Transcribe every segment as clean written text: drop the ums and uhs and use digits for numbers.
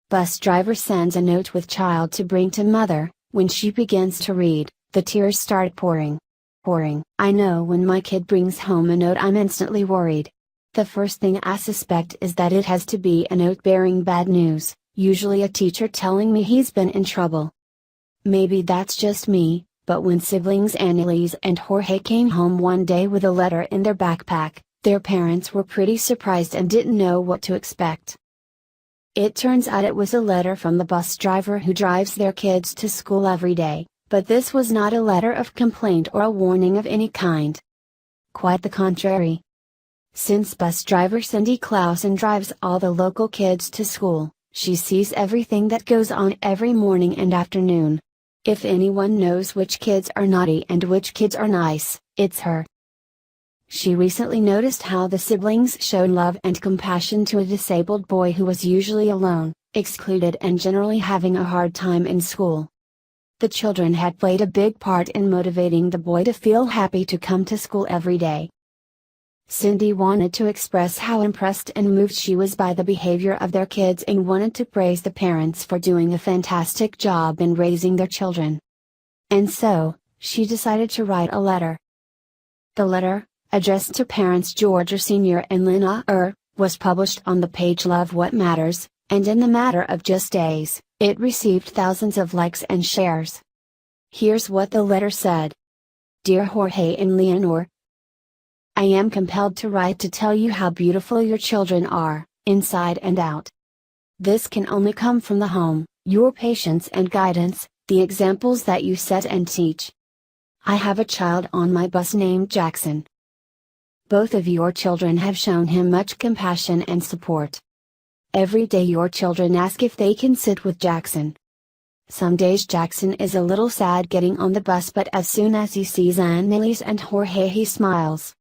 Bus driver sends a note with child to bring to mother. When she begins to read, the tears start pouring. Pouring. I know when my kid brings home a note I'm instantly worried. The first thing I suspect is that it has to be a note bearing bad news, usually a teacher telling me he's been in trouble. Maybe that's just me, but when siblings Annalise and Jorge came home one day with a letter in their backpack, their parents were pretty surprised and didn't know what to expect. It turns out it was a letter from the bus driver who drives their kids to school every day, but this was not a letter of complaint or a warning of any kind. Quite the contrary. Since bus driver Cindy Clausen drives all the local kids to school, she sees everything that goes on every morning and afternoon. If anyone knows which kids are naughty and which kids are nice, it's her. She recently noticed how the siblings showed love and compassion to a disabled boy who was usually alone, excluded and generally having a hard time in school. The children had played a big part in motivating the boy to feel happy to come to school every day. Cindy wanted to express how impressed and moved she was by the behavior of their kids and wanted to praise the parents for doing a fantastic job in raising their children. And so, she decided to write a letter. The letter, addressed to parents Georgia Sr. and Lena was published on the page Love What Matters, and in the matter of just days, it received thousands of likes and shares. Here's what the letter said. Dear Jorge and Leonor, I am compelled to write to tell you how beautiful your children are, inside and out. This can only come from the home, your patience and guidance, the examples that you set and teach. I have a child on my bus named Jackson. Both of your children have shown him much compassion and support. Every day your children ask if they can sit with Jackson. Some days Jackson is a little sad getting on the bus, but as soon as he sees Annalise and Jorge he smiles.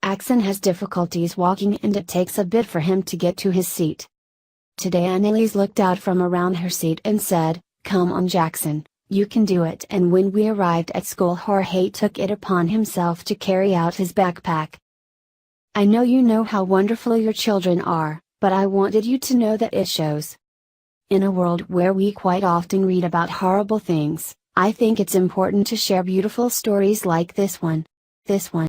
Jackson has difficulties walking and it takes a bit for him to get to his seat. Today Annalise looked out from around her seat and said, "Come on Jackson, you can do it." And when we arrived at school Jorge took it upon himself to carry out his backpack. I know you know how wonderful your children are, but I wanted you to know that it shows. In a world where we quite often read about horrible things, I think it's important to share beautiful stories like this one.